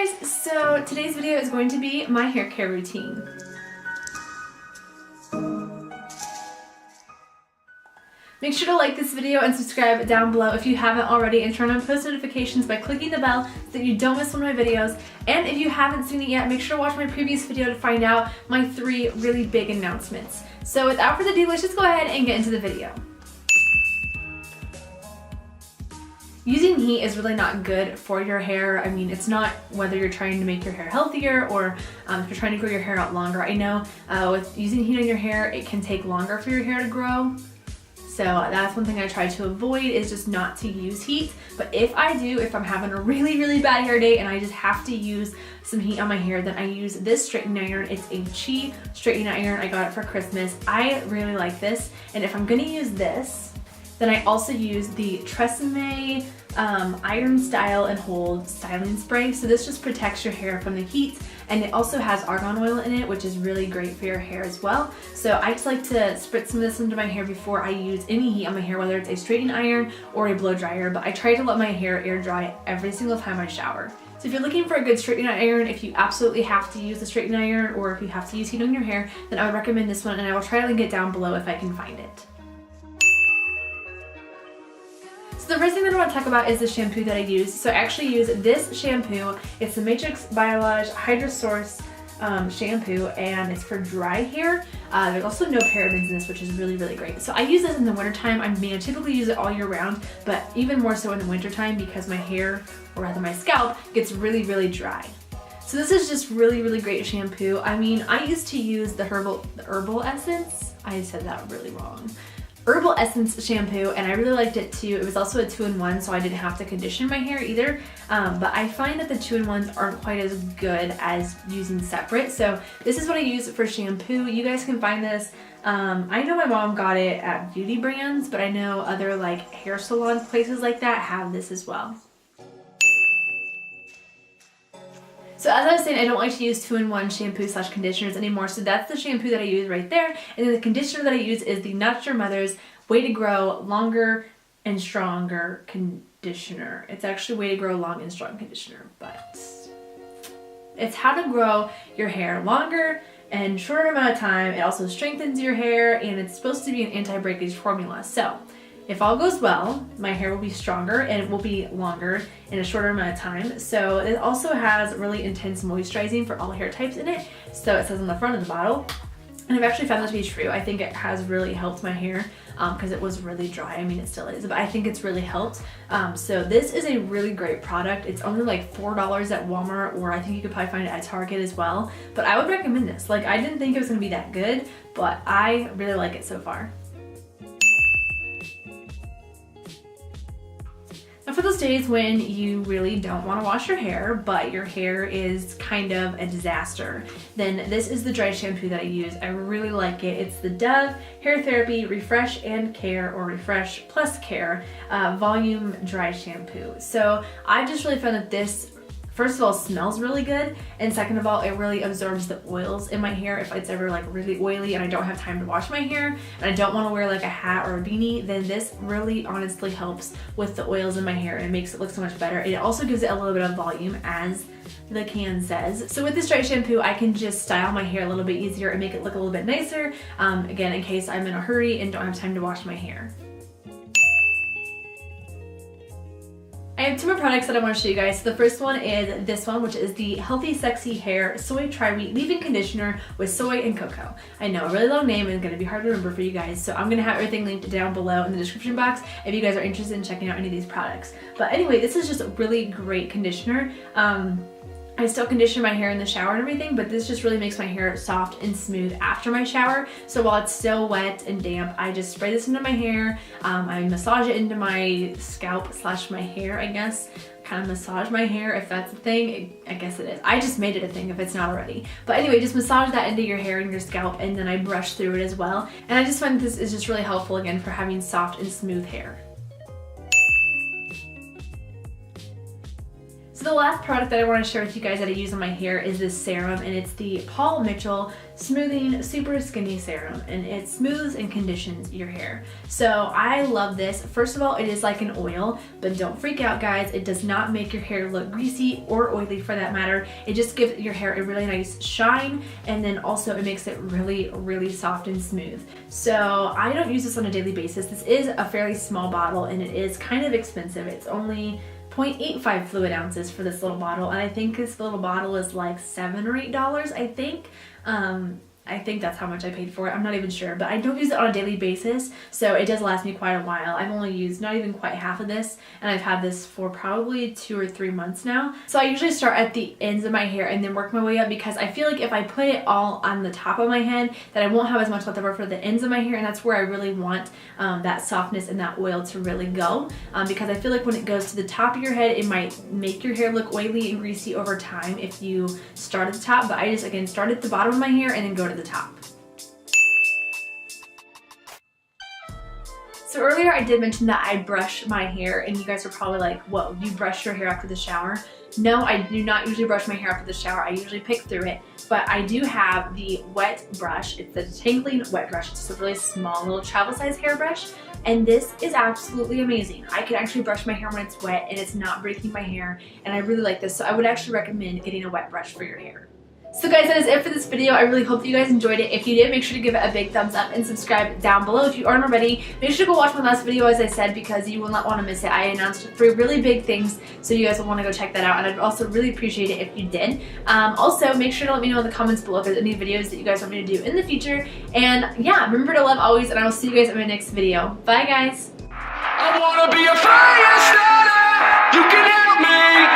guys, so today's video is going to be my hair care routine. Make sure to like this video and subscribe down below if you haven't already, and turn on post notifications by clicking the bell so that you don't miss one of my videos. And if you haven't seen it yet, make sure to watch my previous video to find out my 3 really big announcements. So without further ado, let's just go ahead and get into the video. Using heat is really not good for your hair. I mean, it's not whether you're trying to make your hair healthier or if you're trying to grow your hair out longer. I know with using heat on your hair, it can take longer for your hair to grow. So that's one thing I try to avoid, is just not to use heat. But if I'm having a really bad hair day and I just have to use some heat on my hair, then I use this straightening iron. It's a Chi straightening iron. I got it for Christmas. I really like this. And if I'm gonna use this, then I also use the Tresemme Iron Style and Hold styling spray. So this just protects your hair from the heat, and it also has argan oil in it, which is really great for your hair as well. So I just like to spritz some of this into my hair before I use any heat on my hair, whether it's a straightening iron or a blow dryer, but I try to let my hair air dry every single time I shower. So if you're looking for a good straightening iron, if you absolutely have to use the straightening iron or if you have to use heat on your hair, then I would recommend this one, and I will try to link it down below if I can find it. So the first thing that I want to talk about is the shampoo that I use. So I actually use this shampoo. It's the Matrix Biolage Hydro Source shampoo, and it's for dry hair. There's also no parabens in this, which is really great. So I use this in the wintertime. I mean, I typically use it all year round, but even more so in the wintertime because my hair, or rather my scalp, gets really dry. So this is just really great shampoo. I mean, I used to use the Herbal Essence. I said that really wrong. Herbal Essence shampoo, and I really liked it too. It was also a 2-in-1, so I didn't have to condition my hair either. But I find that the 2-in-1s aren't quite as good as using separate. So this is what I use for shampoo. You guys can find this. I know my mom got it at beauty brands, but I know other like hair salons, places like that, have this as well. So as I was saying, I don't like to use 2-in-1 shampoo / conditioners anymore. So that's the shampoo that I use right there. And then the conditioner that I use is the Not Your Mother's Way to Grow Longer and Stronger conditioner. It's actually Way to Grow Long and Strong conditioner, but it's how to grow your hair longer and shorter amount of time. It also strengthens your hair, and it's supposed to be an anti-breakage formula. So if all goes well, my hair will be stronger and it will be longer in a shorter amount of time. So it also has really intense moisturizing for all hair types in it. So it says on the front of the bottle. And I've actually found this to be true. I think it has really helped my hair because it was really dry. I mean, it still is, but I think it's really helped. So this is a really great product. It's only like $4 at Walmart, or I think you could probably find it at Target as well. But I would recommend this. Like, I didn't think it was gonna be that good, but I really like it so far. Now for those days when you really don't want to wash your hair, but your hair is kind of a disaster, then this is the dry shampoo that I use. I really like it. It's the Dove Hair Therapy Refresh and Care, or Refresh Plus Care Volume Dry Shampoo. So I just really found that this, first of all, smells really good, and second of all, it really absorbs the oils in my hair. If it's ever like really oily and I don't have time to wash my hair and I don't want to wear like a hat or a beanie, then this really honestly helps with the oils in my hair, and it makes it look so much better. It also gives it a little bit of volume, as the can says. So with this dry shampoo, I can just style my hair a little bit easier and make it look a little bit nicer, again, in case I'm in a hurry and don't have time to wash my hair. I have 2 more products that I want to show you guys. So the first one is this one, which is the Healthy Sexy Hair Soy Tri-Week Leave-In Conditioner with soy and cocoa. I know, a really long name, and it's going to be hard to remember for you guys, so I'm going to have everything linked down below in the description box if you guys are interested in checking out any of these products. But anyway, this is just a really great conditioner. I still condition my hair in the shower and everything, but this just really makes my hair soft and smooth after my shower. So while it's still wet and damp, I just spray this into my hair. I massage it into my scalp / my hair, I guess. Kind of massage my hair, if that's a thing. I guess it is. I just made it a thing if it's not already. But anyway, just massage that into your hair and your scalp, and then I brush through it as well. And I just find this is just really helpful, again, for having soft and smooth hair. So So the last product that I want to share with you guys that I use on my hair is this serum, and it's the Paul Mitchell Smoothing Super Skinny Serum, and it smooths and conditions your hair. So I love this. First of all, it is like an oil, but don't freak out, guys. It does not make your hair look greasy or oily for that matter. It just gives your hair a really nice shine, and then also it makes it really, really soft and smooth. So I don't use this on a daily basis. This is a fairly small bottle, and it is kind of expensive. It's only 0.85 fluid ounces for this little bottle, and I think this little bottle is like $7 or $8, I think. I think that's how much I paid for it. I'm not even sure, but I don't use it on a daily basis, so it does last me quite a while. I've only used not even quite half of this, and I've had this for probably 2 or 3 months now. So I usually start at the ends of my hair and then work my way up, because I feel like if I put it all on the top of my head, that I won't have as much left over for the ends of my hair, and that's where I really want that softness and that oil to really go, because I feel like when it goes to the top of your head, it might make your hair look oily and greasy over time if you start at the top, but I just, again, start at the bottom of my hair and then go to the top. So earlier I did mention that I brush my hair, and you guys are probably like, whoa, you brush your hair after the shower? No, I do not usually brush my hair after the shower. I usually pick through it, but I do have the wet brush. It's the Tangling wet brush. It's just a really small little travel size hairbrush, and this is absolutely amazing. I can actually brush my hair when it's wet and it's not breaking my hair, and I really like this, so I would actually recommend getting a wet brush for your hair. So guys, that is it for this video. I really hope that you guys enjoyed it. If you did, make sure to give it a big thumbs up and subscribe down below if you aren't already. Make sure to go watch my last video, as I said, because you will not want to miss it. I announced 3 really big things, so you guys will want to go check that out, and I'd also really appreciate it if you did. Also, make sure to let me know in the comments below if there's any videos that you guys want me to do in the future. And yeah, remember to love always, and I will see you guys in my next video. Bye guys! I wanna be a fire starter. You can help me.